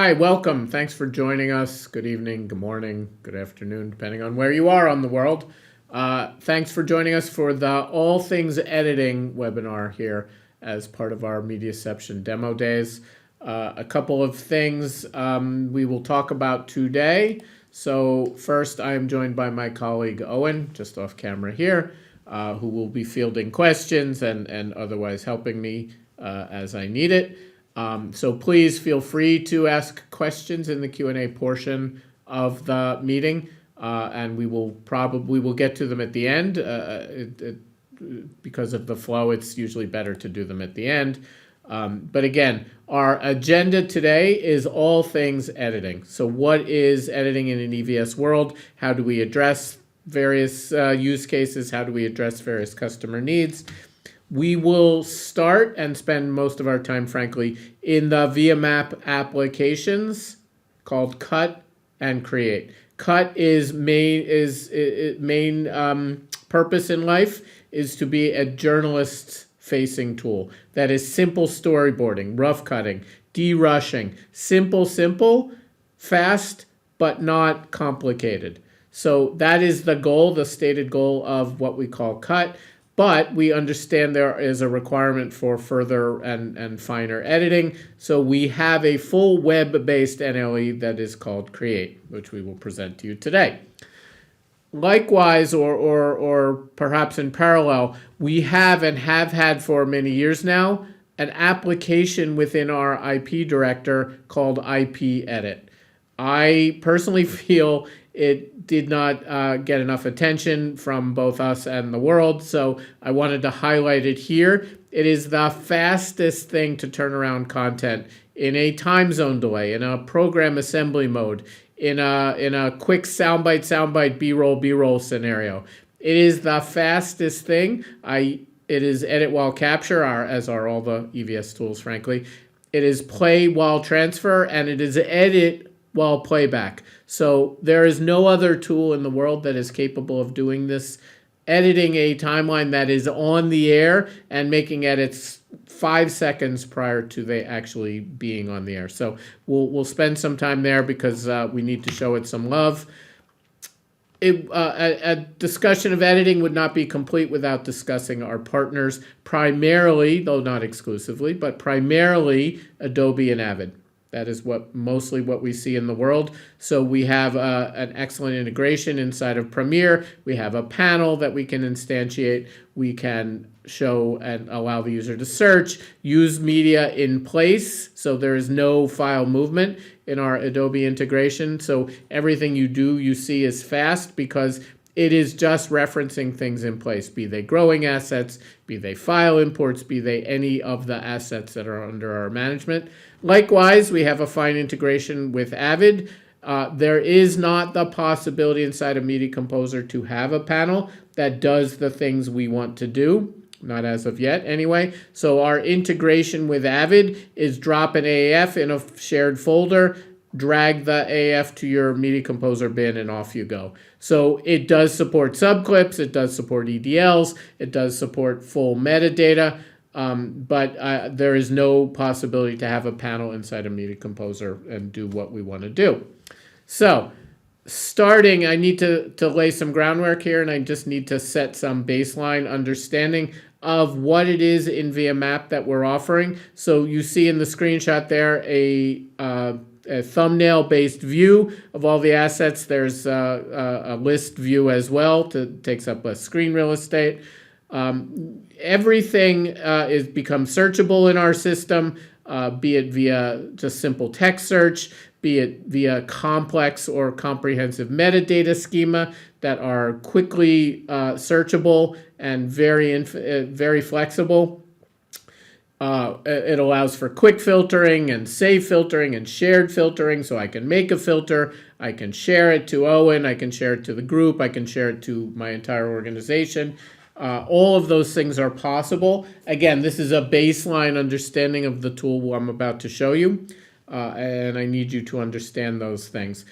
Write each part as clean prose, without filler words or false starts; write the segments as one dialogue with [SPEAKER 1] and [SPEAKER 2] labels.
[SPEAKER 1] Hi, welcome. Thanks for joining us. Good evening, good morning, good afternoon, depending on where you are on the world. Thanks for joining us for the All Things Editing webinar here as part of our Mediaception demo days. A couple of things we will talk about today. So first, I am joined by my colleague Owen, just off camera here, who will be fielding questions and otherwise helping me as I need it. So please feel free to ask questions in the Q&A portion of the meeting, and we will get to them at the end. Because of the flow, it's usually better to do them at the end. But again, our agenda today is all things editing. So what is editing in an EVS world? How do we address various use cases? How do we address various customer needs? We will start and spend most of our time, frankly, in the ViaMap applications called Cut and Create. Cut is main purpose in life is to be a journalist-facing tool. That is simple storyboarding, rough cutting, de-rushing, simple, fast, but not complicated. So that is the goal, the stated goal of what we call Cut. But we understand there is a requirement for further and finer editing. So we have a full web-based NLE that is called Create, which we will present to you today. Likewise, or perhaps in parallel, we have and have had for many years now an application within our IP director called IPEdit. I personally feel it did not get enough attention from both us and the world, so I wanted to highlight it here. It is the fastest thing to turn around content in a time zone delay, in a program assembly mode, in a quick soundbite, B-roll scenario. It is the fastest thing. It is edit while capture, as are all the EVS tools, frankly. It is play while transfer, and it is edit while playback. So there is no other tool in the world that is capable of doing this, editing a timeline that is on the air and making edits 5 seconds prior to they actually being on the air. So we'll spend some time there because we need to show it some love. A discussion of editing would not be complete without discussing our partners, primarily, though not exclusively, but primarily Adobe and Avid. That is mostly what we see in the world. So we have an excellent integration inside of Premiere. We have a panel that we can instantiate. We can show and allow the user to search, use media in place. So there is no file movement in our Adobe integration. So everything you see is fast because it is just referencing things in place, be they growing assets, be they file imports, be they any of the assets that are under our management. Likewise, we have a fine integration with Avid. There is not the possibility inside of Media Composer to have a panel that does the things we want to do. Not as of yet, anyway. So our integration with Avid is drop an AAF in a shared folder, drag the AF to your Media Composer bin, and off you go. So it does support subclips, it does support EDLs, it does support full metadata, but there is no possibility to have a panel inside a Media Composer and do what we want to do. So starting, I need to lay some groundwork here, and I just need to set some baseline understanding of what it is in ViaMap that we're offering. So you see in the screenshot there a thumbnail-based view of all the assets. There's a list view as well, takes up less screen real estate. Everything is becomes searchable in our system, be it via just simple text search, be it via complex or comprehensive metadata schema that are quickly searchable and very flexible. It allows for quick filtering and save filtering and shared filtering. So I can make a filter, I can share it to Owen, I can share it to the group, I can share it to my entire organization. All of those things are possible. Again, this is a baseline understanding of the tool I'm about to show you, and I need you to understand those things.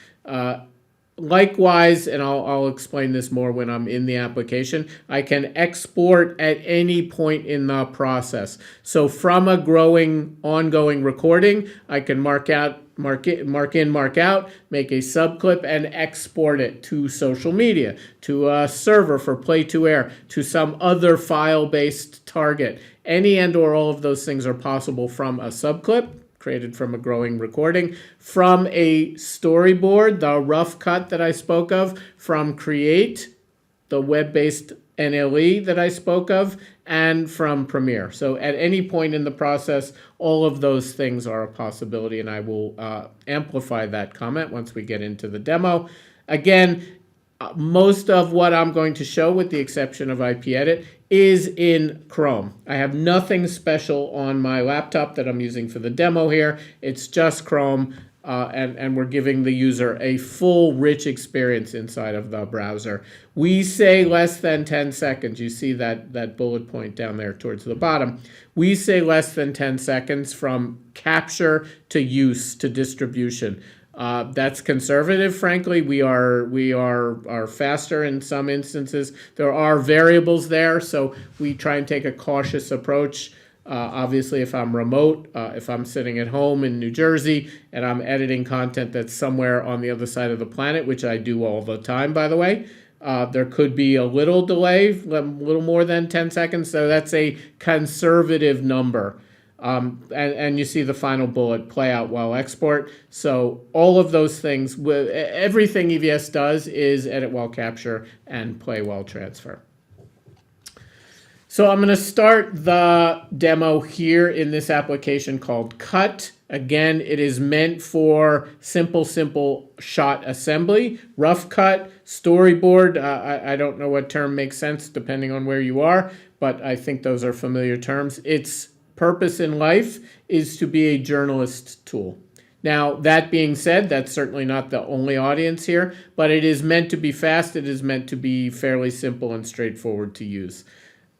[SPEAKER 1] Likewise, and I'll explain this more when I'm in the application, I can export at any point in the process. So from a ongoing recording, I can mark out mark in, mark out, make a subclip, and export it to social media, to a server for play to air, to some other file-based target. Any and or all of those things are possible from a subclip created from a growing recording, from a storyboard, the rough cut that I spoke of, from Create, the web-based NLE that I spoke of, and from Premiere. So at any point in the process, all of those things are a possibility, and I will amplify that comment once we get into the demo. Again, most of what I'm going to show, with the exception of IPEdit, is in Chrome. I have nothing special on my laptop that I'm using for the demo here. It's just Chrome, and we're giving the user a full, rich experience inside of the browser. We say less than 10 seconds. You see that bullet point down there towards the bottom. We say less than 10 seconds from capture to use to distribution. That's conservative, frankly. We are faster in some instances. There are variables there, so we try and take a cautious approach. Obviously, if I'm remote, if I'm sitting at home in New Jersey and I'm editing content that's somewhere on the other side of the planet, which I do all the time, by the way, there could be a little delay, a little more than 10 seconds, so that's a conservative number. And you see the final bullet, play out while export. So all of those things, everything EVS does is edit while capture and play while transfer. So I'm going to start the demo here in this application called Cut. Again, it is meant for simple shot assembly. Rough cut, storyboard, I don't know what term makes sense depending on where you are, but I think those are familiar terms. Its purpose in life is to be a journalist tool. Now, that being said, that's certainly not the only audience here, but it is meant to be fast. It is meant to be fairly simple and straightforward to use.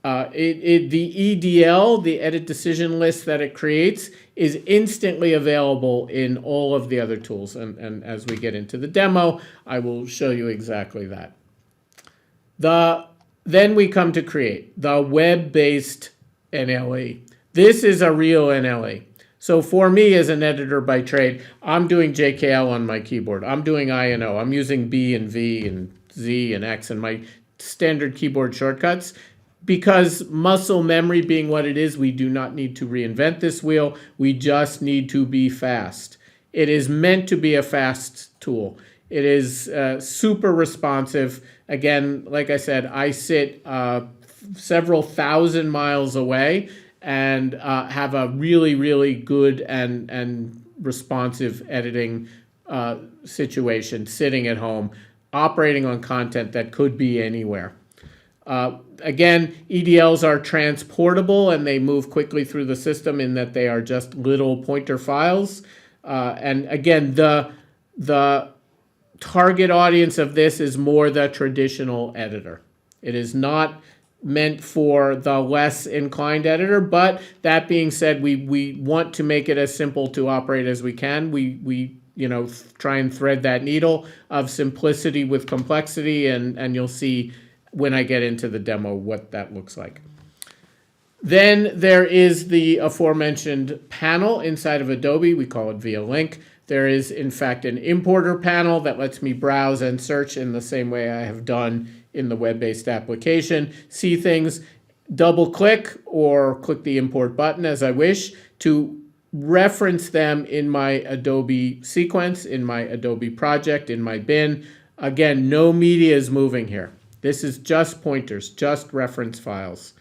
[SPEAKER 1] The EDL, the edit decision list that it creates, is instantly available in all of the other tools. And as we get into the demo, I will show you exactly that. Then we come to Create, the web-based NLE. This is a real NLE. So for me as an editor by trade, I'm doing JKL on my keyboard. I'm doing I and O. I'm using B and V and Z and X and my standard keyboard shortcuts. Because muscle memory being what it is, we do not need to reinvent this wheel. We just need to be fast. It is meant to be a fast tool. It is super responsive. Again, like I said, I sit several thousand miles away and have a really good and responsive editing situation, sitting at home, operating on content that could be anywhere. Again, EDLs are transportable and they move quickly through the system in that they are just little pointer files. And again, the target audience of this is more the traditional editor. It is not meant for the less inclined editor, but that being said, we want to make it as simple to operate as we can. We try and thread that needle of simplicity with complexity, and you'll see when I get into the demo what that looks like. Then there is the aforementioned panel inside of Adobe. We call it Via Link. There is, in fact, an importer panel that lets me browse and search in the same way I have done in the web-based application. See things, double-click or click the import button as I wish to reference them in my Adobe sequence, in my Adobe project, in my bin. Again, no media is moving here. This is just pointers, just reference files.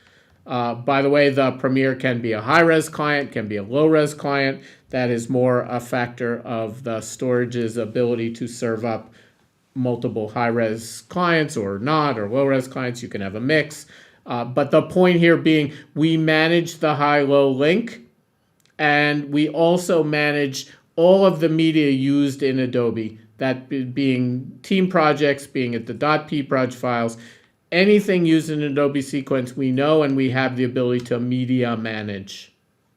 [SPEAKER 1] By the way, the Premiere can be a high-res client, can be a low-res client. That is more a factor of the storage's ability to serve up multiple high-res clients or not, or low-res clients. You can have a mix. But the point here being we manage the high-low link, and we also manage all of the media used in Adobe, that being team projects, being at the .pproj files, anything used in Adobe sequence we know, and we have the ability to media manage.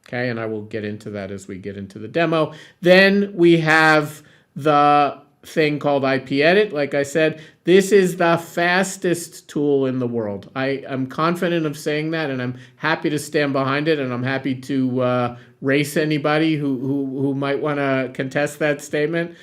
[SPEAKER 1] Okay, and I will get into that as we get into the demo. Then we have the thing called IPEdit. Like I said, this is the fastest tool in the world. I am confident of saying that, and I'm happy to stand behind it, and I'm happy to race anybody who might want to contest that statement.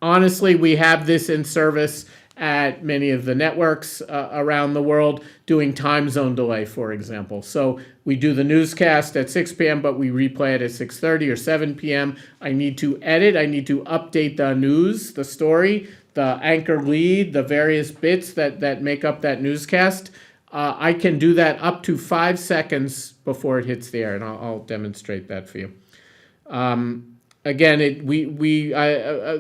[SPEAKER 1] Honestly, we have this in service at many of the networks around the world, doing time zone delay, for example. So we do the newscast at 6 p.m., but we replay it at 6:30 or 7 p.m. I need to edit. I need to update the news, the story, the anchor lead, the various bits that make up that newscast. I can do that up to 5 seconds before it hits the air, and I'll demonstrate that for you. Again,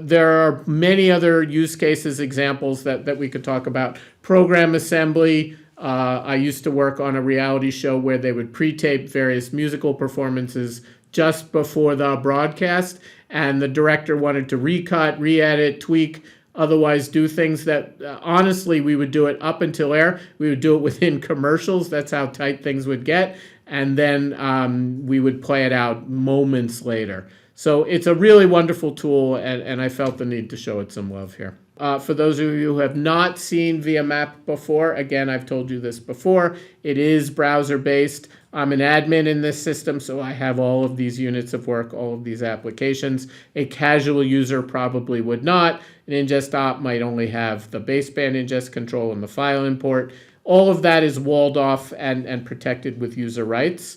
[SPEAKER 1] there are many other use cases, examples that we could talk about. Program assembly. I used to work on a reality show where they would pre-tape various musical performances just before the broadcast, and the director wanted to recut, re-edit, tweak, otherwise do things that honestly we would do it up until air. We would do it within commercials. That's how tight things would get, and then we would play it out moments later. So it's a really wonderful tool, and I felt the need to show it some love here. For those of you who have not seen ViaMap before, again, I've told you this before, it is browser-based. I'm an admin in this system, so I have all of these units of work, all of these applications. A casual user probably would not. An ingest op might only have the baseband ingest control and the file import. All of that is walled off and protected with user rights.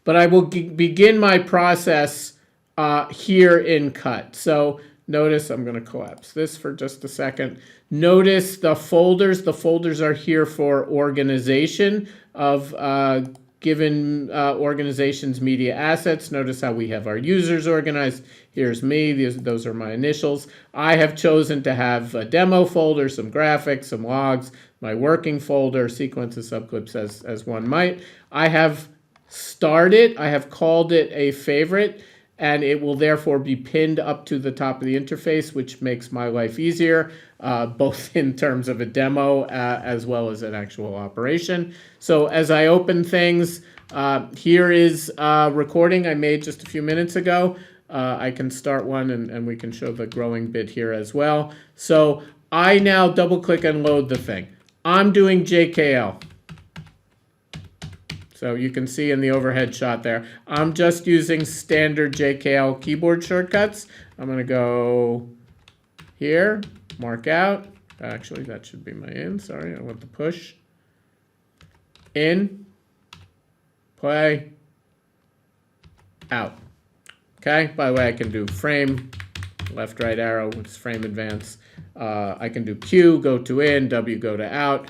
[SPEAKER 1] But I will begin my process here in Cut. So notice, I'm going to collapse this for just a second. Notice the folders. The folders are here for organization of given organization's media assets. Notice how we have our users organized. Here's me. Those are my initials. I have chosen to have a demo folder, some graphics, some logs, my working folder, sequences, subclips as one might. I have I have called it a favorite, and it will therefore be pinned up to the top of the interface, which makes my life easier, both in terms of a demo as well as an actual operation. So as I open things, here is a recording I made just a few minutes ago. I can start one, and we can show the growing bit here as well. So I now double click and load the thing. I'm doing JKL. So you can see in the overhead shot there, I'm just using standard JKL keyboard shortcuts. I'm going to go here, mark out. Actually, that should be my in. Sorry, I want the push. In, play, out. Okay, by the way, I can do frame, left, right arrow, which is frame advance. I can do Q, go to in, W, go to out.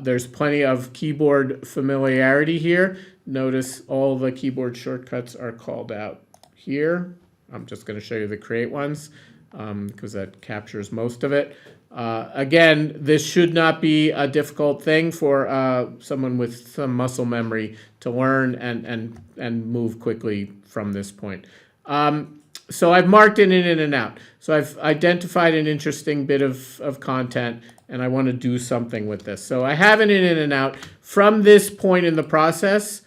[SPEAKER 1] There's plenty of keyboard familiarity here. Notice all the keyboard shortcuts are called out here. I'm just going to show you the create ones because that captures most of it. Again, this should not be a difficult thing for someone with some muscle memory to learn and move quickly from this point. So I've marked it in and out. So I've identified an interesting bit of content, and I want to do something with this. So I have an in and out. From this point in the process,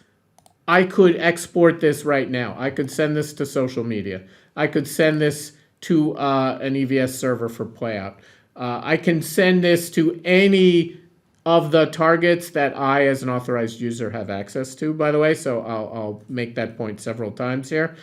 [SPEAKER 1] I could export this right now. I could send this to social media. I could send this to an EVS server for playout. I can send this to any of the targets that I, as an authorized user, have access to, by the way. So I'll make that point several times here.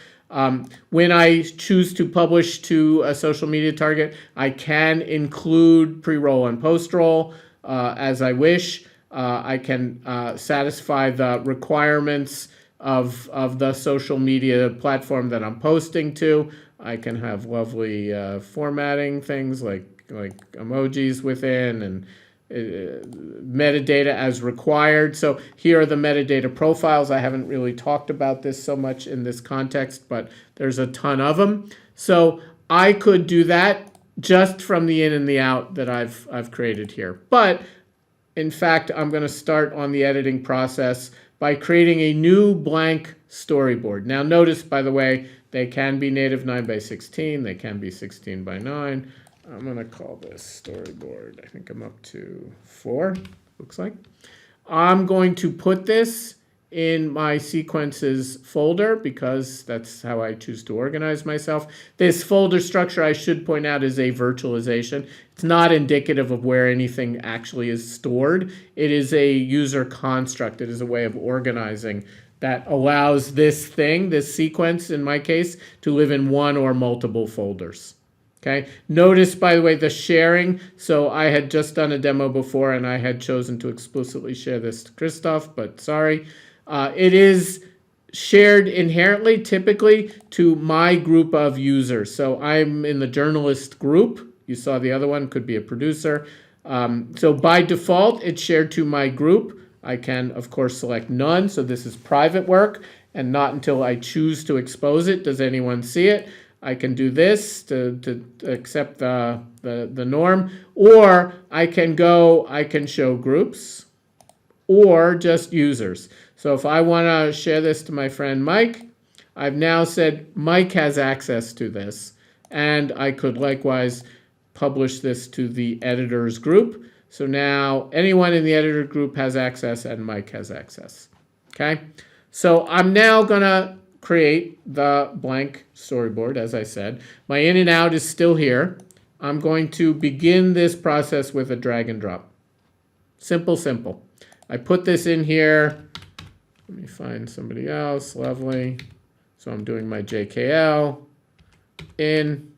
[SPEAKER 1] When I choose to publish to a social media target, I can include pre-roll and post-roll as I wish. I can satisfy the requirements of the social media platform that I'm posting to. I can have lovely formatting things like emojis within and metadata as required. So here are the metadata profiles. I haven't really talked about this so much in this context, but there's a ton of them. So I could do that just from the in and the out that I've created here. But in fact, I'm going to start on the editing process by creating a new blank storyboard. Now notice, by the way, they can be native 9:16. They can be 16:9. I'm going to call this storyboard. I think I'm up to 4, looks like. I'm going to put this in my sequences folder because that's how I choose to organize myself. This folder structure, I should point out, is a virtualization. It's not indicative of where anything actually is stored. It is a user construct. It is a way of organizing that allows this thing, this sequence in my case, to live in one or multiple folders. Okay, notice, by the way, the sharing. So I had just done a demo before and I had chosen to explicitly share this to Christoph, but sorry. It is shared inherently, typically, to my group of users. So I'm in the journalist group. You saw the other one, could be a producer. So by default, it's shared to my group. I can, of course, select none. So this is private work, and not until I choose to expose it does anyone see it. I can do this to accept the norm, or I can show groups or just users. So if I want to share this to my friend Mike, I've now said Mike has access to this, and I could likewise publish this to the editors group. So now anyone in the editor group has access and Mike has access. Okay, so I'm now gonna create the blank storyboard. As I said, my in and out is still here. I'm going to begin this process with a drag and drop. Simple, simple. I put this in here. Let me find somebody else. Lovely. So I'm doing my JKL, in,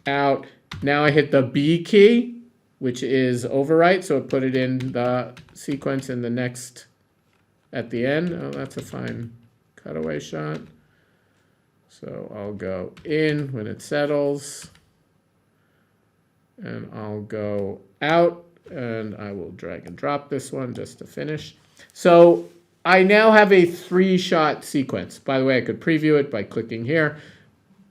[SPEAKER 1] out. Now I hit the B key, which is overwrite. So I put it in the sequence in the next at the end. Oh, that's a fine cutaway shot. So I'll go in when it settles, and I'll go out, and I will drag and drop this one just to finish. So I now have a 3-shot sequence. By the way, I could preview it by clicking here.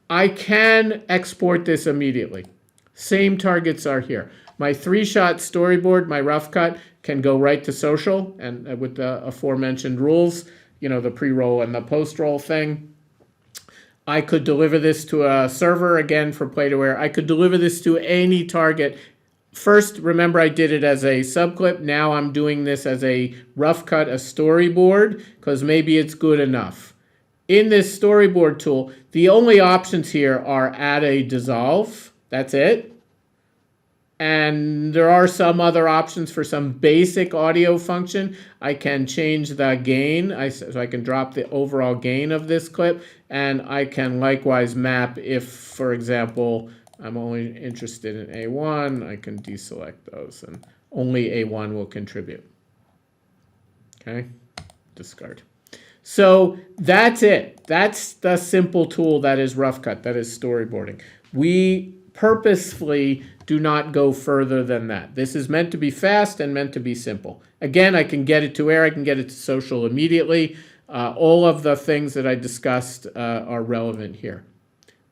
[SPEAKER 1] I can export this immediately. Same targets are here. My 3-shot storyboard, my rough cut, can go right to social, and with the aforementioned rules, you know, the pre-roll and the post-roll thing. I could deliver this to a server, again, for play-to-air. I could deliver this to any target. First, remember I did it as a subclip. Now I'm doing this as a rough cut, a storyboard, because maybe it's good enough. In this storyboard tool, the only options here are add a dissolve. That's it. And there are some other options for some basic audio function. I can change the gain, so I can drop the overall gain of this clip, and I can likewise map if, for example, I'm only interested in A1, I can deselect those, and only A1 will contribute. Okay, discard. So that's it. That's the simple tool that is rough cut, that is storyboarding. We purposefully do not go further than that. This is meant to be fast and meant to be simple. Again, I can get it to air, I can get it to social immediately. All of the things that I discussed are relevant here.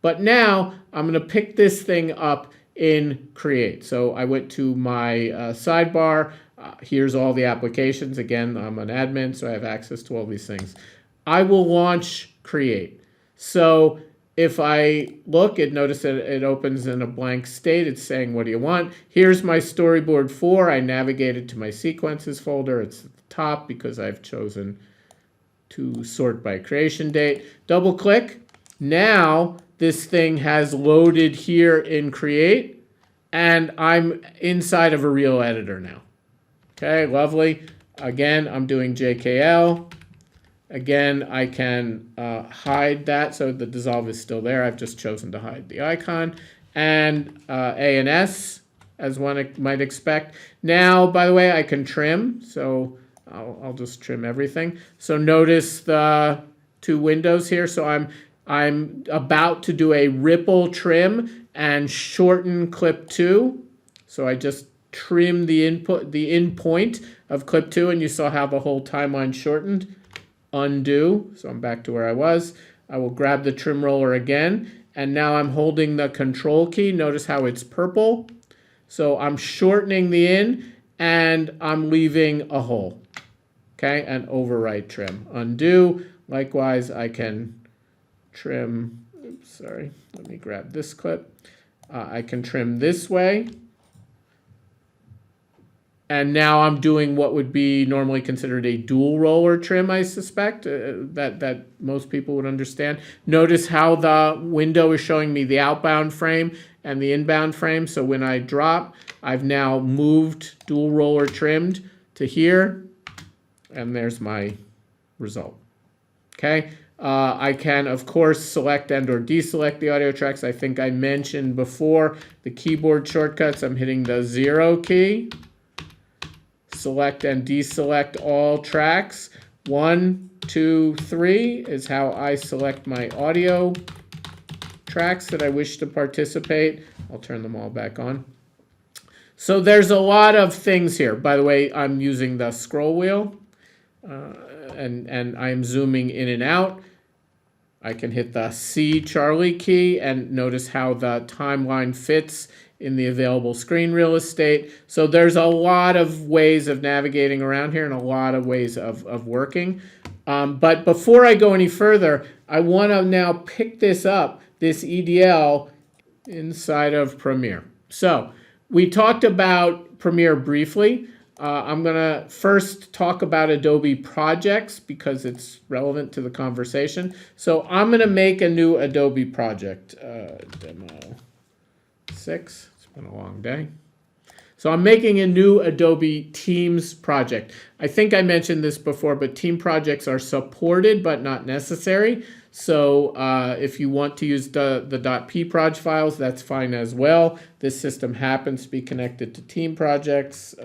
[SPEAKER 1] But now I'm going to pick this thing up in Create. So I went to my sidebar. Here's all the applications. Again, I'm an admin, so I have access to all these things. I will launch Create. So if I look, notice that it opens in a blank state. It's saying, what do you want? Here's my storyboard 4. I navigated to my sequences folder. It's at the top because I've chosen to sort by creation date. Double click. Now this thing has loaded here in Create, and I'm inside of a real editor now. Okay, lovely. Again, I'm doing JKL. Again, I can hide that, so the dissolve is still there. I've just chosen to hide the icon. And A and S, as one might expect. Now, by the way, I can trim, so I'll just trim everything. So notice the 2 windows here. So I'm about to do a ripple trim and shorten clip 2. So I just trim the in point of clip 2, and you saw how the whole timeline shortened. Undo, so I'm back to where I was. I will grab the trim roller again, and now I'm holding the control key. Notice how it's purple. So I'm shortening the in, and I'm leaving a hole. Okay, and overwrite trim. Undo. Likewise, I can trim, oops, sorry, let me grab this clip. I can trim this way. And now I'm doing what would be normally considered a dual roller trim, I suspect, that most people would understand. Notice how the window is showing me the outbound frame and the inbound frame. So when I drop, I've now moved dual roller trimmed to here, and there's my result. Okay. I can, of course, select and or deselect the audio tracks. I think I mentioned before the keyboard shortcuts. I'm hitting the 0 key. Select and deselect all tracks. 1, 2, 3 is how I select my audio tracks that I wish to participate. I'll turn them all back on. So there's a lot of things here. By the way, I'm using the scroll wheel and I'm zooming in and out. I can hit the C Charlie key and notice how the timeline fits in the available screen real estate. So there's a lot of ways of navigating around here and a lot of ways of working. But before I go any further, I want to now pick this up, this EDL, inside of Premiere. So we talked about Premiere briefly. I'm going to first talk about Adobe projects because it's relevant to the conversation. So I'm going to make a new Adobe project, demo 6. It's been a long day. So I'm making a new Adobe Teams project. I think I mentioned this before, but team projects are supported but not necessary. So if you want to use the .pproj files, that's fine as well. This system happens to be connected to team projects.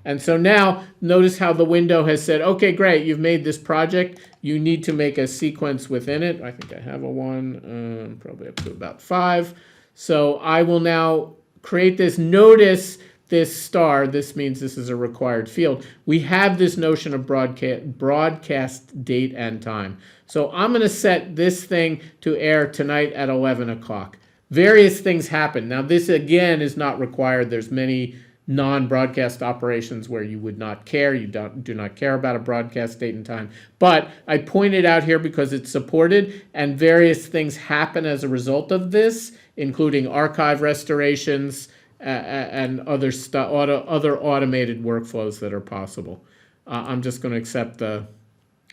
[SPEAKER 1] And so now notice how the window has said, okay, great, you've made this project. You need to make a sequence within it. I think I have a one, probably up to about 5. So I will now create this. Notice this star. This means this is a required field. We have this notion of broadcast date and time. So I'm going to set this thing to air tonight at 11 o'clock. Various things happen. Now this again is not required. There's many non-broadcast operations where you would not care. You do not care about a broadcast date and time. But I point it out here because it's supported and various things happen as a result of this, including archive restorations and other automated workflows that are possible. I'm just going to accept the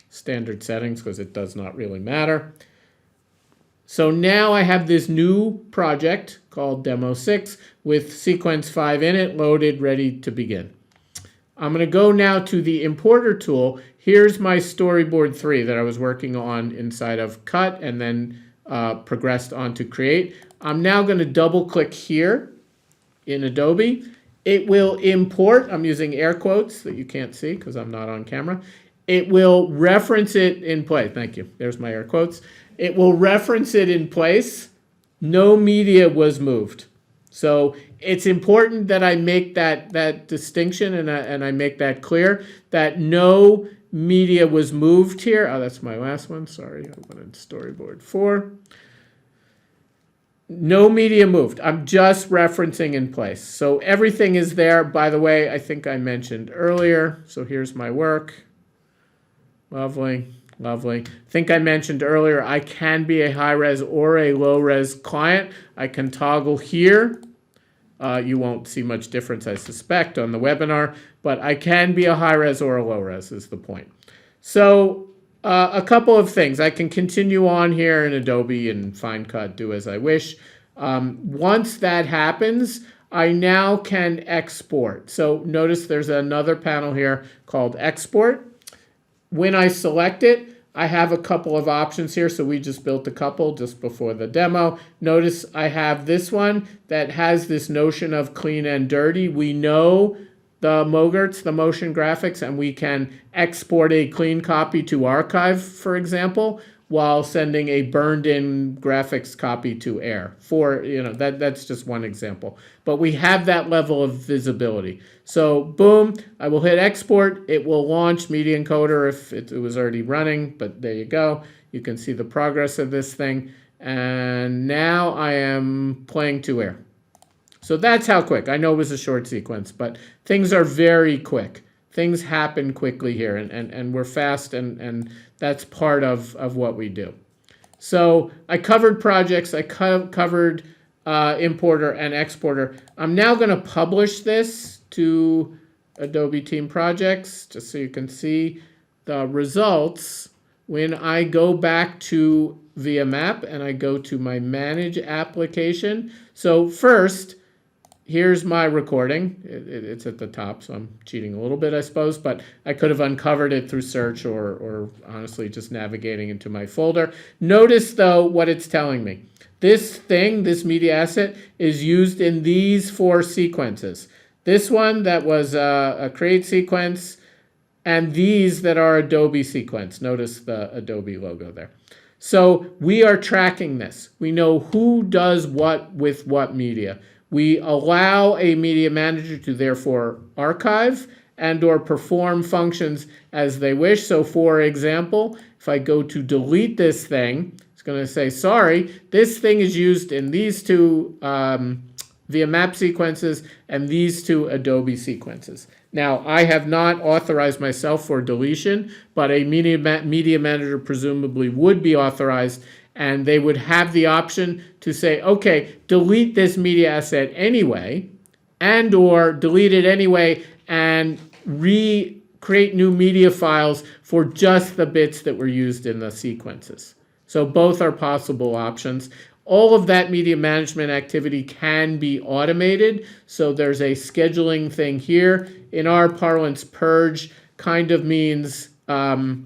[SPEAKER 1] standard settings because it does not really matter. So now I have this new project called Demo 6 with sequence 5 in it, loaded, ready to begin. I'm going to go now to the importer tool. Here's my storyboard 3 that I was working on inside of Cut and then progressed on to Create. I'm now going to double click here in Adobe. It will import, I'm using air quotes that you can't see because I'm not on camera. It will reference it in place. Thank you. There's my air quotes. It will reference it in place. No media was moved. So it's important that I make that distinction and I make that clear that no media was moved here. Oh, that's my last one. Sorry, I wanted storyboard 4. No media moved. I'm just referencing in place. So everything is there. By the way, I think I mentioned earlier. So here's my work. Lovely, lovely. I think I mentioned earlier, I can be a high-res or a low-res client. I can toggle here. You won't see much difference, I suspect, on the webinar, but I can be a high-res or a low-res is the point. So a couple of things. I can continue on here in Adobe and Final Cut, do as I wish. Once that happens, I now can export. So notice there's another panel here called Export. When I select it, I have a couple of options here. So we just built a couple just before the demo. Notice I have this one that has this notion of clean and dirty. We know the MOGRTs, the motion graphics, and we can export a clean copy to archive, for example, while sending a burned-in graphics copy to air. That's just one example. But we have that level of visibility. So boom, I will hit export. It will launch Media Encoder if it was already running, but there you go. You can see the progress of this thing. And now I am playing to air. So that's how quick. I know it was a short sequence, but things are very quick. Things happen quickly here, and we're fast, and that's part of what we do. So I covered projects. I covered importer and exporter. I'm now going to publish this to Adobe Team Projects, just so you can see the results. When I go back to via map and I go to my manage application. So first, here's my recording. It's at the top, so I'm cheating a little bit, I suppose, but I could have uncovered it through search or honestly just navigating into my folder. Notice though what it's telling me. This thing, this media asset, is used in these 4 sequences. This one that was a create sequence, and these that are Adobe sequence. Notice the Adobe logo there. So we are tracking this. We know who does what with what media. We allow a media manager to therefore archive and or perform functions as they wish. So for example, if I go to delete this thing, it's going to say, sorry, this thing is used in these 2 via map sequences and these 2 Adobe sequences. Now, I have not authorized myself for deletion, but a media manager presumably would be authorized, and they would have the option to say, okay, delete this media asset anyway, and or delete it anyway and create new media files for just the bits that were used in the sequences. So both are possible options. All of that media management activity can be automated. So there's a scheduling thing here. In our parlance, purge kind of means the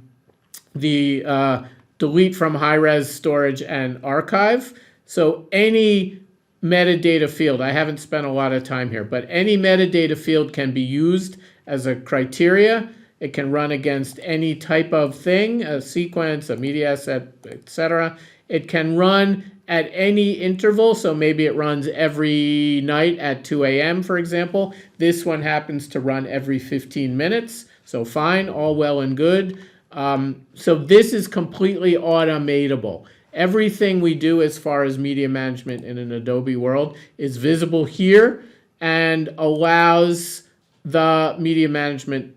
[SPEAKER 1] delete from high-res storage and archive. So any metadata field, I haven't spent a lot of time here, but any metadata field can be used as a criteria. It can run against any type of thing, a sequence, a media asset, etc. It can run at any interval, so maybe it runs every night at 2 a.m., for example. This one happens to run every 15 minutes, so fine, all well and good. So this is completely automatable. Everything we do as far as media management in an Adobe world is visible here and allows the media management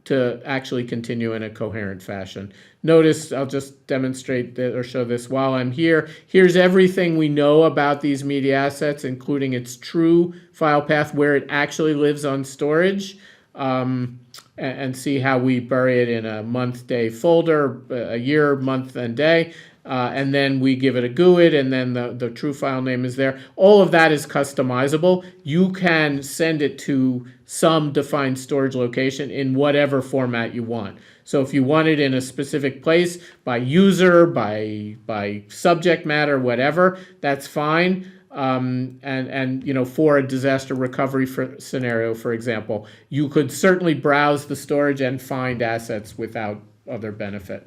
[SPEAKER 1] to actually continue in a coherent fashion. Notice, I'll just demonstrate that or show this while I'm here. Here's everything we know about these media assets, including its true file path, where it actually lives on storage, and see how we bury it in a month, day folder, a year, month, and day. And then we give it a GUID, and then the true file name is there. All of that is customizable. You can send it to some defined storage location in whatever format you want. So if you want it in a specific place, by user, by subject matter, whatever, that's fine. And you know, for a disaster recovery scenario, for example, you could certainly browse the storage and find assets without other benefit.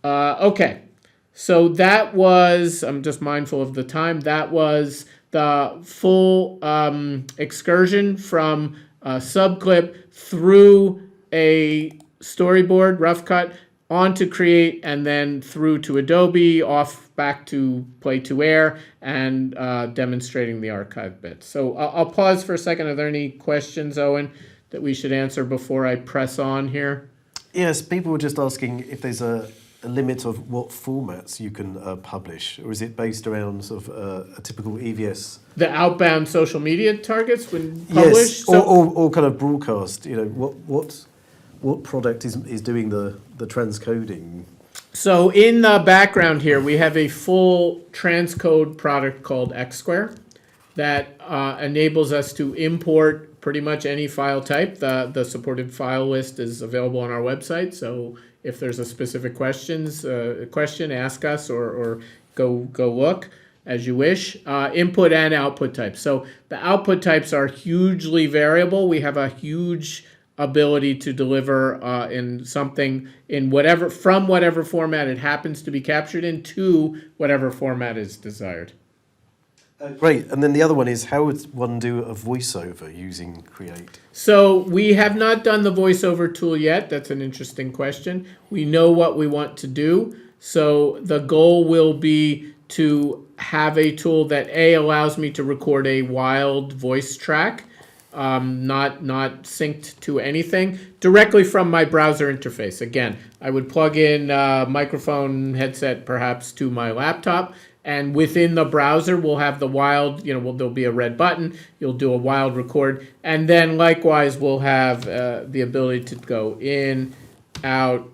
[SPEAKER 1] Okay. So that was, I'm just mindful of the time, that was the full excursion from subclip through a storyboard, rough cut, onto Create, and then through to Adobe, off back to Play to Air, and demonstrating the archive bit. So I'll pause for a second. Are there any questions, Owen, that we should answer before I press on here?
[SPEAKER 2] Yes, people were just asking if there's a limit of what formats you can publish, or is it based around sort of a typical EVS?
[SPEAKER 1] The outbound social media targets when published?
[SPEAKER 2] Yes, or kind of broadcast. You know, what product is doing the transcoding?
[SPEAKER 1] So in the background here, we have a full transcode product called X-Square that enables us to import pretty much any file type. The supported file list is available on our website, so if there's a specific question, ask us or go look as you wish. Input and output types. So the output types are hugely variable. We have a huge ability to deliver in something in from whatever format it happens to be captured in to whatever format is desired.
[SPEAKER 2] Great. And then the other one is, how would one do a voiceover using Create?
[SPEAKER 1] So we have not done the voiceover tool yet. That's an interesting question. We know what we want to do. So the goal will be to have a tool that allows me to record a wild voice track, not synced to anything, directly from my browser interface. Again, I would plug in a microphone headset perhaps to my laptop, And within the browser, we'll have the wild, there'll be a red button. You'll do a wild record. And then likewise, we'll have the ability to go in, out,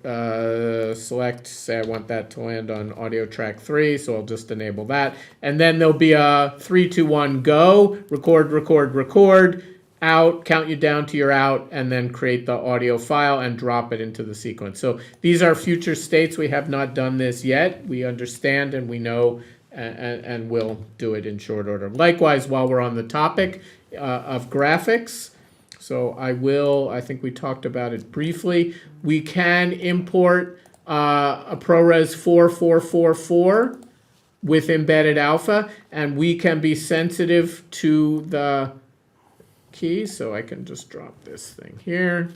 [SPEAKER 1] select, say I want that to land on audio track 3, so I'll just enable that. And then there'll be a 3, 2, 1, go, record, record, record, out, count you down to your out, and then create the audio file and drop it into the sequence. So these are future states. We have not done this yet. We understand and we know and will do it in short order. Likewise, while we're on the topic of graphics, so I think we talked about it briefly. We can import a ProRes 4444 with embedded alpha, and we can be sensitive to the key. So I can just drop this thing here.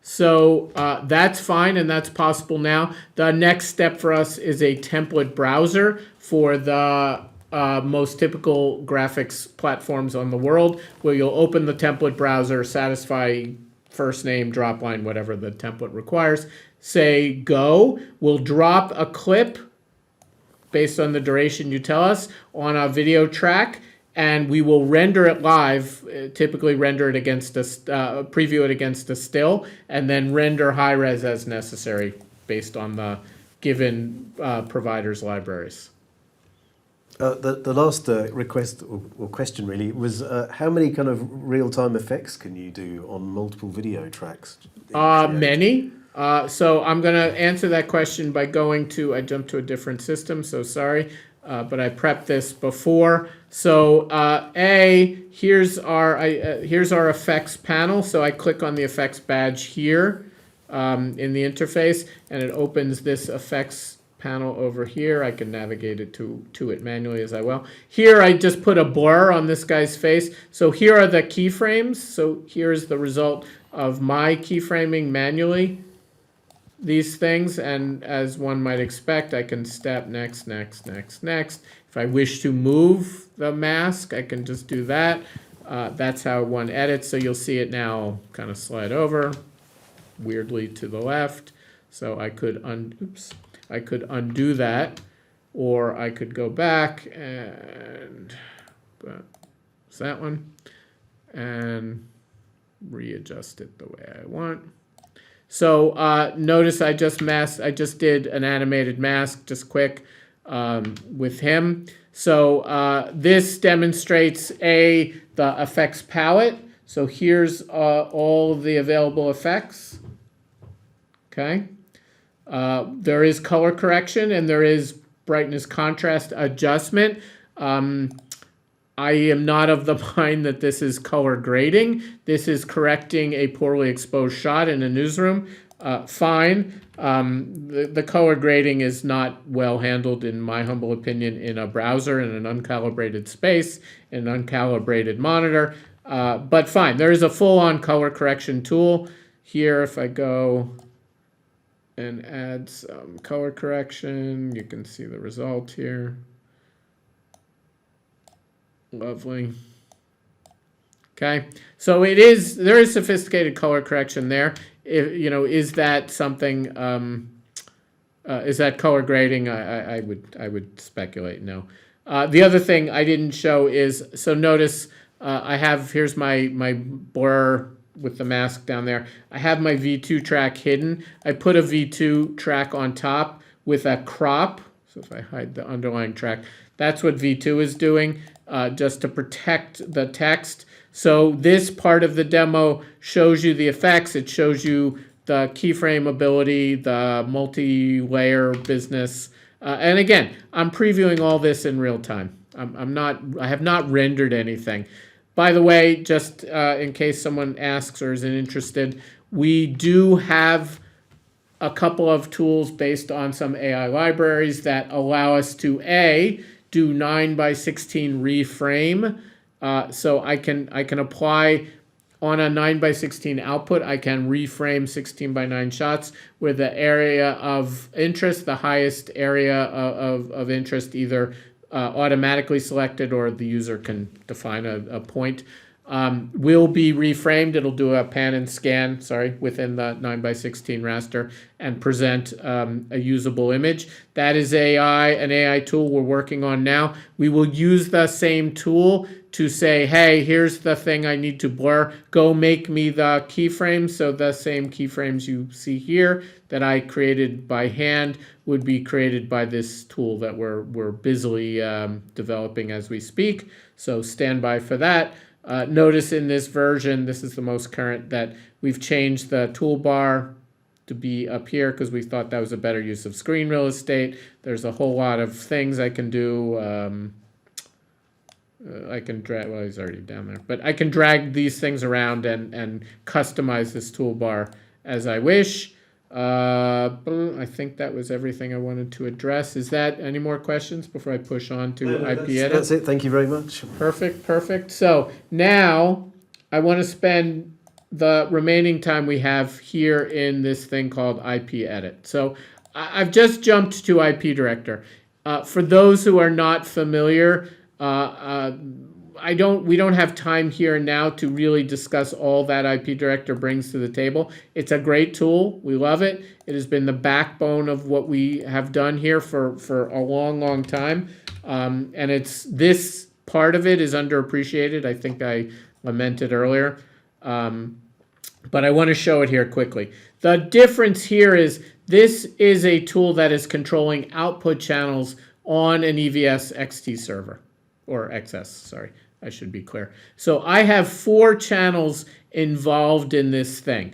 [SPEAKER 1] So that's fine, and that's possible now. The next step for us is a template browser for the most typical graphics platforms on the world, where you'll open the template browser, satisfy first name, drop line, whatever the template requires. Say go. We'll drop a clip based on the duration you tell us on a video track, and we will render it live, typically render it against a, preview it against a still, and then render high res as necessary based on the given provider's libraries.
[SPEAKER 2] The last request or question really was how many kind of real-time effects can you do on multiple video tracks?
[SPEAKER 1] Many. So I'm going to answer that question by going to, I jumped to a different system, so sorry, but I prepped this before. So here's our effects panel. So I click on the effects badge here in the interface, and it opens this effects panel over here. I can navigate it to it manually as I will. Here I just put a blur on this guy's face. So here are the keyframes. So here's the result of my keyframing manually, these things, and as one might expect, I can step next, next, next, next. If I wish to move the mask, I can just do that. That's how one edits. So you'll see it now kind of slide over weirdly to the left. So I could undo that, or I could go back and it's that one and readjust it the way I want. So notice I just did an animated mask, just quick, with him. So this demonstrates the effects palette. So here's all of the available effects. Okay. There is color correction and there is brightness contrast adjustment. I am not of the mind that this is color grading. This is correcting a poorly exposed shot in a newsroom. Fine. The color grading is not well handled, in my humble opinion, in a browser, in an uncalibrated space, in an uncalibrated monitor. But fine. There is a full-on color correction tool. Here, if I go and add some color correction, you can see the result here. Lovely. Okay, so there is sophisticated color correction there. Is that something? Is that color grading? I would speculate no. The other thing I didn't show is, so notice here's my blur with the mask down there. I have my V2 track hidden. I put a V2 track on top with a crop. So if I hide the underlying track, that's what V2 is doing, just to protect the text. So this part of the demo shows you the effects. It shows you the keyframe ability, the multi-layer business. And again, I'm previewing all this in real time. I have not rendered anything. By the way, just in case someone asks or isn't interested, we do have a couple of tools based on some AI libraries that allow us to do 9:16 reframe. So I can apply on a 9:16 output. I can reframe 16:9 shots where the area of interest, the highest area of interest, either automatically selected or the user can define a point, will be reframed. It'll do a pan and scan, within the 9:16 raster and present a usable image. That is an AI tool we're working on now. We will use the same tool to say, hey, here's the thing I need to blur. Go make me the keyframes. So the same keyframes you see here that I created by hand would be created by this tool that we're busily developing as we speak. So stand by for that. Notice in this version, this is the most current, that we've changed the toolbar to be up here because we thought that was a better use of screen real estate. There's a whole lot of things I can do. I can drag, well, he's already down there, but I can drag these things around and customize this toolbar as I wish. I think that was everything I wanted to address. Is that any more questions before I push on to IPEdit?
[SPEAKER 2] That's it. Thank you very much.
[SPEAKER 1] Perfect. So now I want to spend the remaining time we have here in this thing called IPEdit. So I've just jumped to IP Director. For those who are not familiar, we don't have time here and now to really discuss all that IP Director brings to the table. It's a great tool. We love it. It has been the backbone of what we have done here for a long time. And this part of it is underappreciated. I think I lamented earlier. But I want to show it here quickly. The difference here is this is a tool that is controlling output channels on an EVS XT server, or XS, sorry. I should be clear. So I have 4 channels involved in this thing,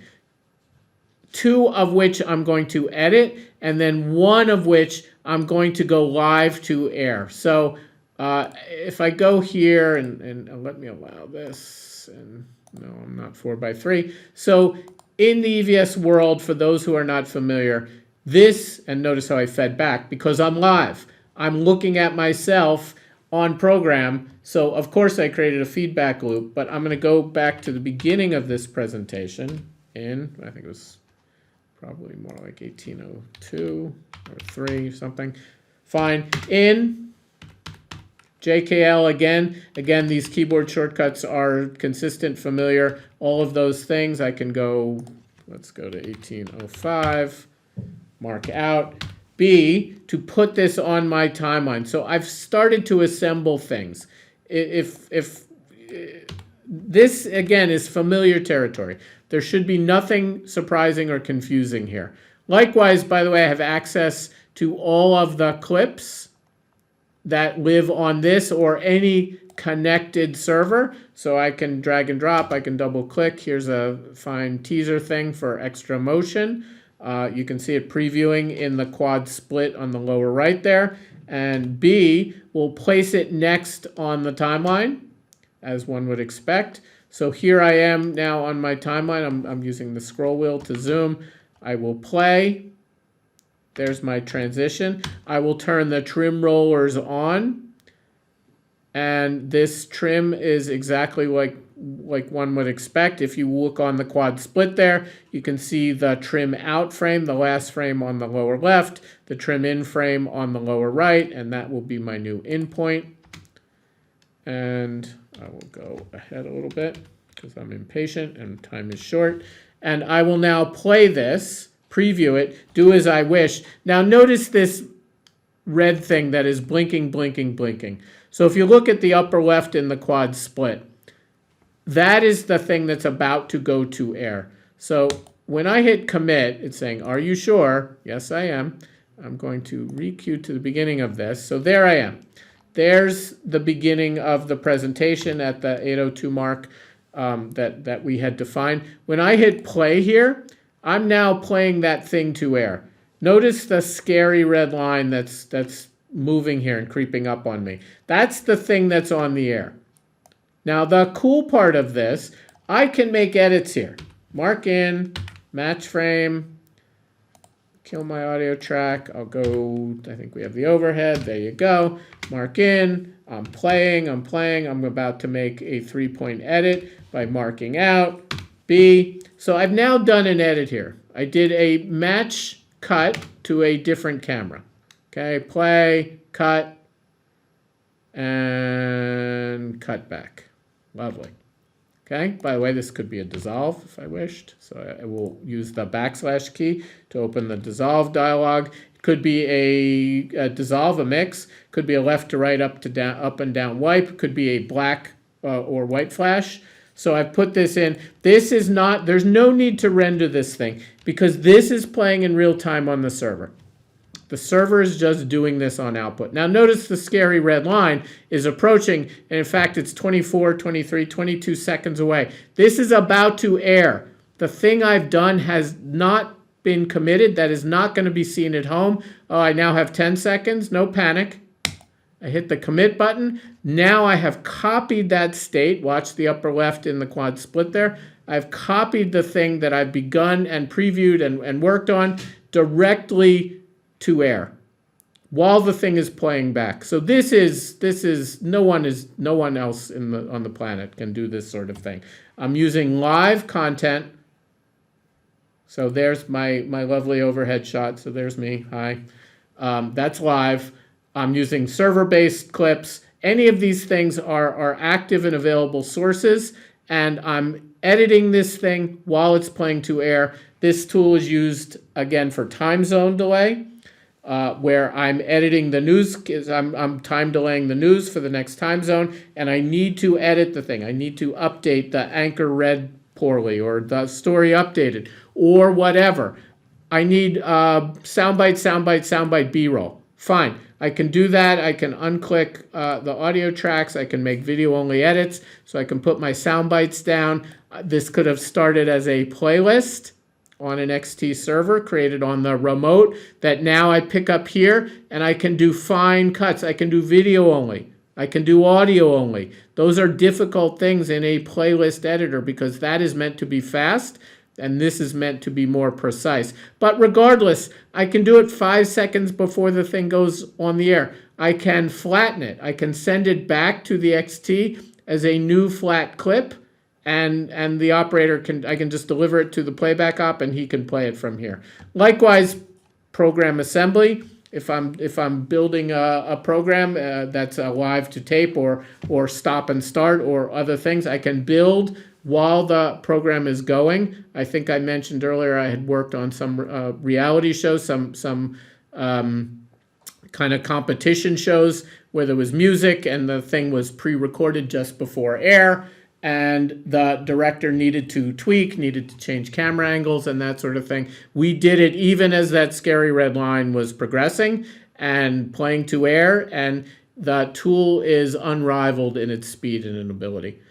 [SPEAKER 1] 2 of which I'm going to edit, and then 1 of which I'm going to go live to air. So if I go here and let me allow this, and no, I'm not 4x3. So in the EVS world, for those who are not familiar, this, and notice how I fed back, because I'm live. I'm looking at myself on program. So of course I created a feedback loop, but I'm going to go back to the beginning of this presentation in, I think it was probably more like 1802 or 3 something. Fine. In JKL again, these keyboard shortcuts are consistent, familiar, all of those things. I can go, let's go to 1805, mark out. B, to put this on my timeline. So I've started to assemble things. If this, again, is familiar territory, there should be nothing surprising or confusing here. Likewise, by the way, I have access to all of the clips that live on this or any connected server. So I can drag and drop, I can double click. Here's a fine teaser thing for extra motion. You can see it previewing in the quad split on the lower right there. And B, will place it next on the timeline, as one would expect. So here I am now on my timeline. I'm using the scroll wheel to zoom. I will play. There's my transition. I will turn the trim rollers on. And this trim is exactly like one would expect. If you look on the quad split there, you can see the trim out frame, the last frame on the lower left, the trim in frame on the lower right, and that will be my new in point. And I will go ahead a little bit because I'm impatient and time is short. And I will now play this, preview it, do as I wish. Now notice this red thing that is blinking. So if you look at the upper left in the quad split, that is the thing that's about to go to air. So when I hit commit, it's saying, are you sure? Yes, I am. I'm going to re-queue to the beginning of this. So there I am. There's the beginning of the presentation at the 8:02 mark that we had defined. When I hit play here, I'm now playing that thing to air. Notice the scary red line that's moving here and creeping up on me. That's the thing that's on the air. Now the cool part of this, I can make edits here. Mark in, match frame, kill my audio track. I'll go, I think we have the overhead. There you go. Mark in, I'm playing. I'm about to make a 3-point edit by marking out. B. So I've now done an edit here. I did a match cut to a different camera. Okay, play, cut, and cut back. Lovely. Okay, by the way, this could be a dissolve if I wished. So I will use the / key to open the dissolve dialog. It could be a dissolve, a mix, could be a left to right, up to down, up and down wipe, could be a black or white flash. So I've put this in. This is not, there's no need to render this thing because this is playing in real time on the server. The server is just doing this on output. Now notice the scary red line is approaching, and in fact it's 24, 23, 22 seconds away. This is about to air. The thing I've done has not been committed. That is not going to be seen at home. Oh, I now have 10 seconds. No panic. I hit the commit button. Now I have copied that state. Watch the upper left in the quad split there. I've copied the thing that I've begun and previewed and worked on directly to air while the thing is playing back. So this is no one else on the planet can do this sort of thing. I'm using live content. So there's my lovely overhead shot. So there's me. Hi. That's live. I'm using server-based clips. Any of these things are active and available sources, and I'm editing this thing while it's playing to air. This tool is used again for time zone delay. Where I'm editing the news, I'm time delaying the news for the next time zone, and I need to edit the thing. I need to update the anchor read poorly, or the story updated, or whatever. I need soundbite, B-roll. Fine, I can do that. I can unclick the audio tracks. I can make video-only edits, so I can put my sound bites down. This could have started as a playlist on an XT server created on the remote that now I pick up here, and I can do fine cuts. I can do video only. I can do audio only. Those are difficult things in a playlist editor because that is meant to be fast and this is meant to be more precise. But regardless, I can do it 5 seconds before the thing goes on the air. I can flatten it. I can send it back to the XT as a new flat clip, and the operator I can just deliver it to the playback op and he can play it from here. Likewise, program assembly. If I'm building a program that's live to tape or stop and start or other things, I can build while the program is going. I think I mentioned earlier I had worked on some reality shows, some kind of competition shows where there was music and the thing was pre-recorded just before air, and the director needed to tweak, needed to change camera angles and that sort of thing. We did it even as that scary red line was progressing and playing to air, and the tool is unrivaled in its speed and ability.